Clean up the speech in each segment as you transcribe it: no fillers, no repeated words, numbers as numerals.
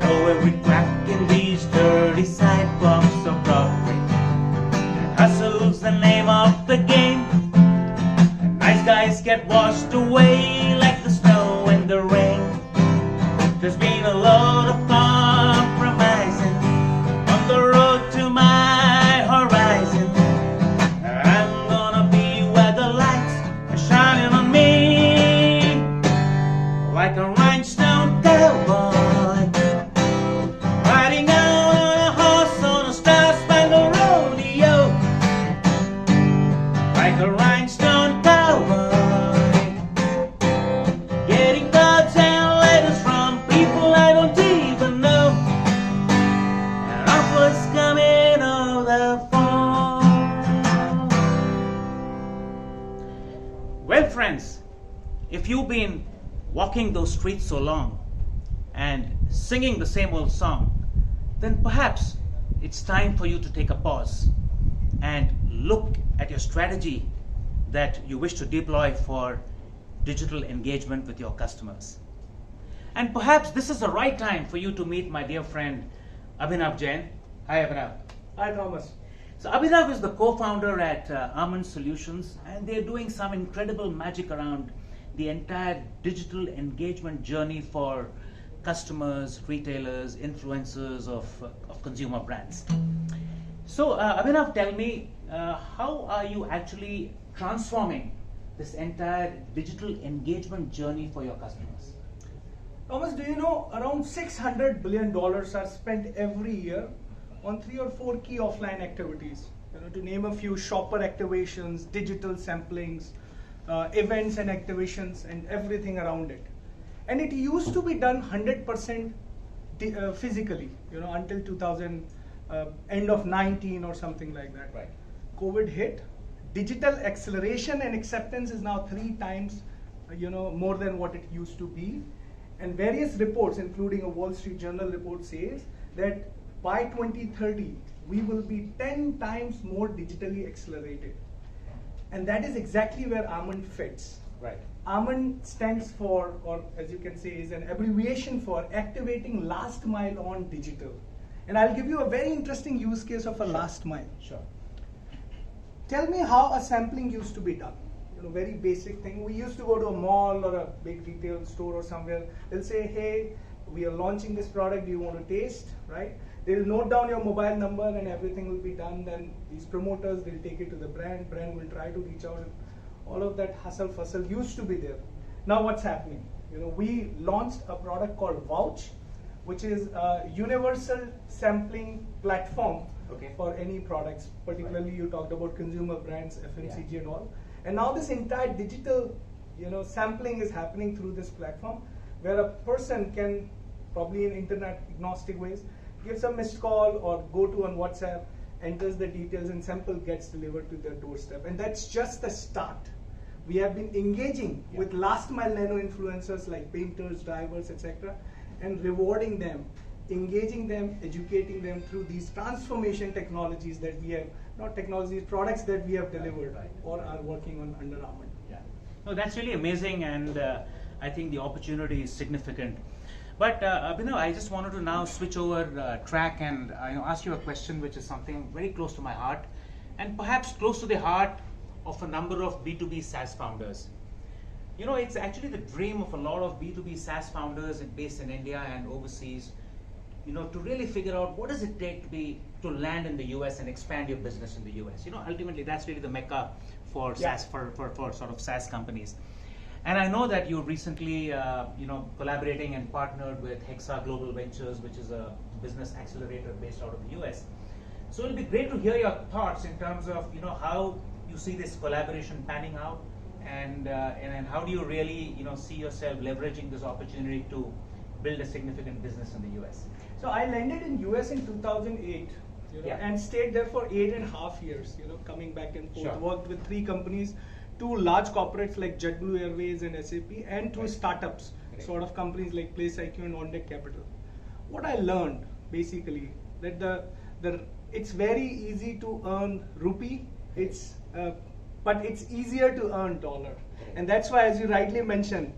Nowhere we crack in these dirty sidewalks of Broadway. And hustle's the name of the game. And nice guys get washed away like the snow and the rain. There's been a lot of compromising on the road to my horizon. I'm gonna be where the lights are shining on me, like a rhinestone cowboy, riding out on a horse on a star-spangled rodeo, like a rhinestone cowboy, getting cards and letters from people I don't even know, and offers coming on the phone. Well, friends, if you've been walking those streets so long and singing the same old song, then perhaps it's time for you to take a pause and look at your strategy that you wish to deploy for digital engagement with your customers. And perhaps this is the right time for you to meet my dear friend Abhinav Jain. Hi, Abhinav. Hi, Thomas. So Abhinav is the co-founder at Almond Solutions, and they're doing some incredible magic around the entire digital engagement journey for customers, retailers, influencers of consumer brands. So Abhinav, tell me, how are you actually transforming this entire digital engagement journey for your customers? Thomas, do you know around $600 billion are spent every year on 3 or 4 key offline activities? To name a few: shopper activations, digital samplings, events and activations, and everything around it. And it used to be done 100% physically, until 2000, end of 19 or something like that. Right. COVID hit. Digital acceleration and acceptance is now 3 times, more than what it used to be. And various reports, including a Wall Street Journal report, says that by 2030, we will be 10 times more digitally accelerated. And that is exactly where Almond fits. Right. Almond stands for, or as you can say, is an abbreviation for activating last mile on digital. And I'll give you a very interesting use case of a last mile. Sure. Tell me how a sampling used to be done. Very basic thing. We used to go to a mall or a big retail store or somewhere. They'll say, hey, we are launching this product. Do you want to taste? Right? They'll note down your mobile number and everything will be done. Then these promoters, they'll take it to the brand. Brand will try to reach out. All of that hustle fussle used to be there. Now what's happening? We launched a product called Vouch, which is a universal sampling platform for any products. Particularly, you talked about consumer brands, FMCG and all. And now this entire digital, sampling is happening through this platform, where a person can, probably in internet agnostic ways, give some missed call or go to on WhatsApp, enters the details, and sample gets delivered to their doorstep. And that's just the start. We have been engaging with last mile nano influencers like painters, drivers, etc., and rewarding them, engaging them, educating them through these transformation technologies that we have, not technologies, products that we have delivered or are working on under Almond. Yeah. No, that's really amazing, and I think the opportunity is significant. But Abhinav, I just wanted to now switch over track and ask you a question which is something very close to my heart, and perhaps close to the heart of a number of B2B SaaS founders. It's actually the dream of a lot of B2B SaaS founders based in India and overseas, to really figure out what does it take to land in the US and expand your business in the US. Ultimately that's really the mecca for SaaS, for sort of SaaS companies. And I know that you recently, collaborating and partnered with Hexa Global Ventures, which is a business accelerator based out of the US. So it'll be great to hear your thoughts in terms of, how you see this collaboration panning out, and how do you really, see yourself leveraging this opportunity to build a significant business in the US? So I landed in US in 2008, and stayed there for 8.5 years, coming back and forth. Sure. Worked with 3 companies, 2 large corporates like JetBlue Airways and SAP, and 2 startups, sort of companies like PlaceIQ and OnDeck Capital. What I learned, basically, that it's very easy to earn rupee, but it's easier to earn dollar. And that's why, as you rightly mentioned,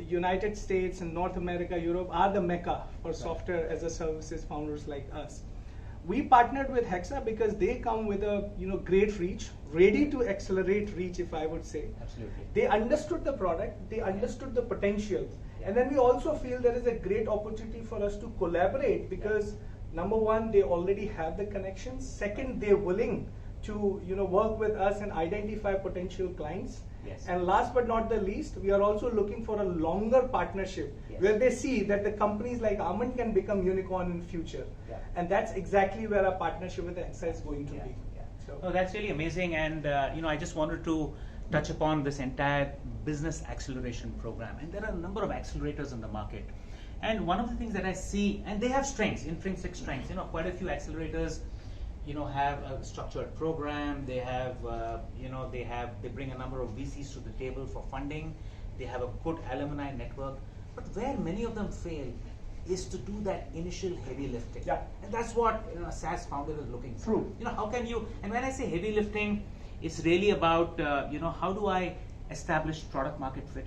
United States and North America, Europe are the mecca for software as a services founders like us. We partnered with Hexa because they come with a great reach, ready to accelerate reach, if I would say. Absolutely. They understood the product, they understood the potential, and then we also feel there is a great opportunity for us to collaborate because number one, they already have the connections. Second, they're willing to work with us and identify potential clients. Yes. And last but not the least, we are also looking for a longer partnership where they see that the companies like Almond can become unicorn in future. And that's exactly where our partnership with Hexa is going to be. So. No, that's really amazing. And I just wanted to touch upon this entire business acceleration program. And there are a number of accelerators in the market. And one of the things that I see, and they have strengths, intrinsic strengths. Quite a few accelerators have a structured program. They have, they bring a number of VCs to the table for funding. They have a good alumni network. But where many of them fail is to do that initial heavy lifting. Yeah. And that's what a SaaS founder is looking for. True. How can you, and when I say heavy lifting, it's really about, how do I establish product market fit?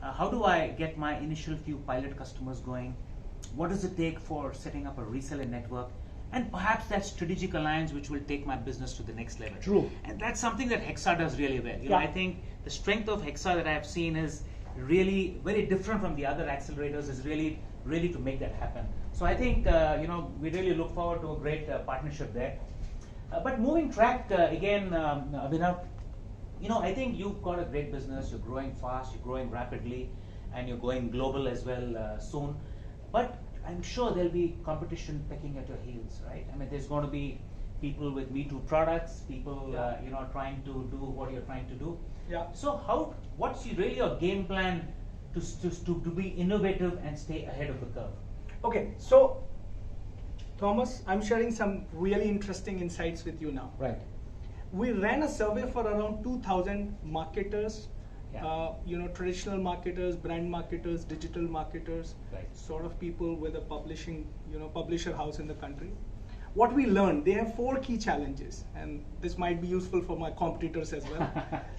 How do I get my initial few pilot customers going? What does it take for setting up a reseller network? And perhaps that strategic alliance which will take my business to the next level. True. And that's something that Hexa does really well. I think the strength of Hexa that I have seen is really very different from the other accelerators, is really to make that happen. So I think, we really look forward to a great partnership there. But moving track again, Abhinav, I think you've got a great business, you're growing fast, you're growing rapidly, and you're going global as well soon. But I'm sure there'll be competition pecking at your heels, right? I mean, there's going to be people with Me Too products, people trying to do what you're trying to do. Yeah. So what's really your game plan to be innovative and stay ahead of the curve? Okay, so Thomas, I'm sharing some really interesting insights with you now. Right. We ran a survey for around 2,000 marketers, Yeah. Traditional marketers, brand marketers, digital marketers, Right. sort of people with a publisher house in the country. What we learned, they have 4 key challenges, and this might be useful for my competitors as well.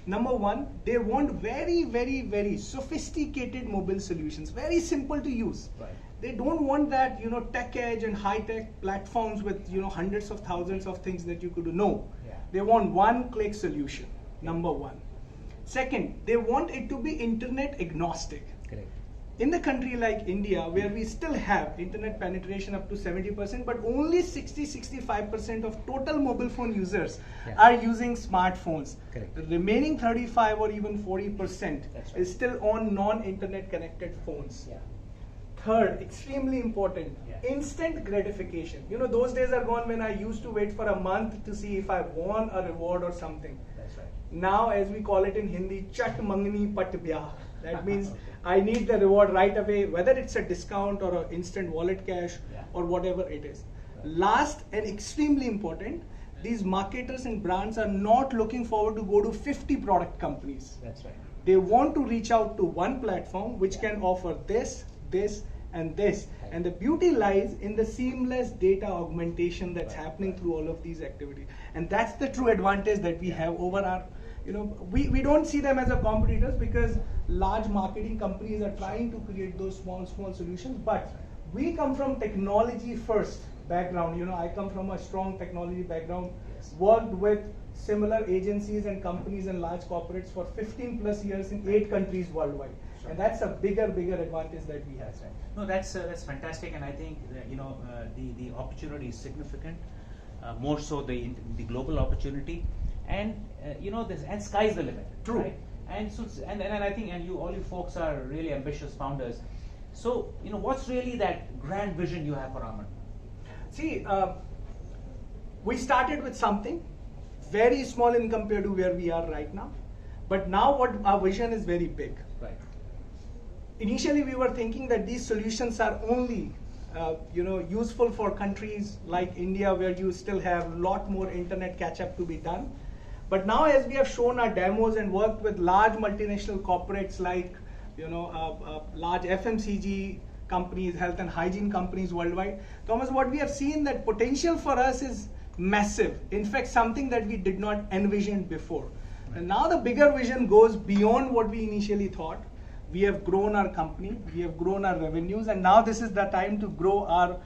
Number one, they want very, very, very sophisticated mobile solutions, very simple to use. Right. They don't want that, tech edge and high tech platforms with, hundreds of thousands of things that you could do. No, Yeah. they want one-click solution. Number one. Second, they want it to be internet agnostic. Correct. In the country like India, where we still have internet penetration up to 70%, but only 60-65% of total mobile phone users are using smartphones. Correct. The remaining 35 or even 40% That's right. is still on non-internet connected phones. Yeah. Third, extremely important, Yeah. instant gratification. Those days are gone when I used to wait for a month to see if I won a reward or something. That's right. Now, as we call it in Hindi, chat mangni pat byah. That means I need the reward right away, whether it's a discount or an instant wallet cash or whatever it is. Right. Last and extremely important, these marketers and brands are not looking forward to go to 50 product companies. That's right. They want to reach out to one platform which can offer this, and this. Right. And the beauty lies in the seamless data augmentation that's happening through all of these activities. And that's the true advantage that we have over our, we don't see them as a competitors because large marketing companies are trying to create those small solutions. But we come from technology first background. I come from a strong technology background, worked with similar agencies and companies and large corporates for 15 plus years in 8 countries worldwide. Sure. And that's a bigger advantage that we have. That's right. No, that's fantastic, and I think that, the opportunity is significant, more so the global opportunity, and and sky's the limit. True. Right? And so and I think all you folks are really ambitious founders. So what's really that grand vision you have for Almond? See, we started with something very small in compared to where we are right now, but now what our vision is very big. Right. Initially, we were thinking that these solutions are only, useful for countries like India, where you still have a lot more internet catch-up to be done. But now, as we have shown our demos and worked with large multinational corporates like, large FMCG companies, health and hygiene companies worldwide, Thomas, what we have seen that potential for us is massive. In fact, something that we did not envision before. And now the bigger vision goes beyond what we initially thought. we have grown our company, we have grown our revenues, and now this is the time to grow our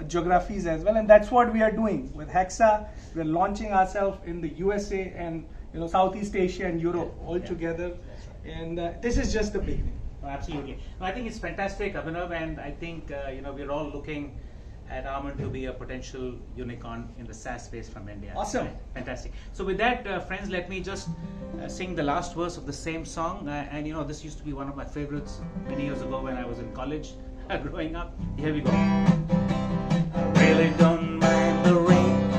geographies as well, and that's what we are doing with Hexa. We're launching ourselves in the USA and Southeast Asia and Europe all together, and this is just the beginning. Oh, absolutely. No, I think it's fantastic, Abhinav, and I think we're all looking at Almond to be a potential unicorn in the SaaS space from India. Awesome. Right. Fantastic. So with that, friends, let me just sing the last verse of the same song. And this used to be one of my favorites many years ago when I was in college, growing up. Here we go. I really don't mind the rain.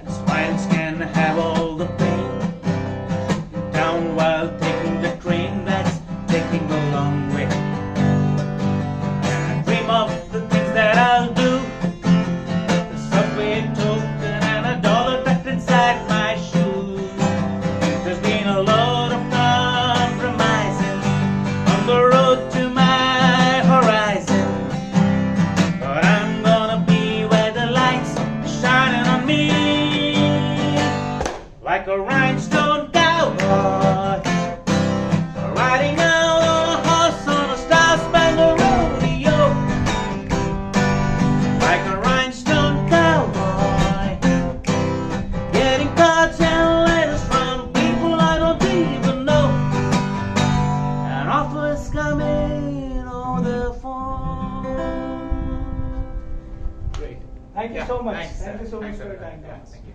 Smiles can have all the pain. Down while taking the train that's taking a long way. And I dream of the things that I'll do. The subway token and $1 tucked inside my shoe. There's been a lot of compromising on the road to my horizon. But I'm gonna be where the lights are shining on me. Like a rhinestone cowboy, riding out on a horse on a star-spangled rodeo. Like a rhinestone cowboy, getting cards and letters from people I don't even know. An offer is coming on the phone. Great. Thank you so much. Thanks, Thank you so much thanks, for your everyone. time, Yeah, guys. thank you.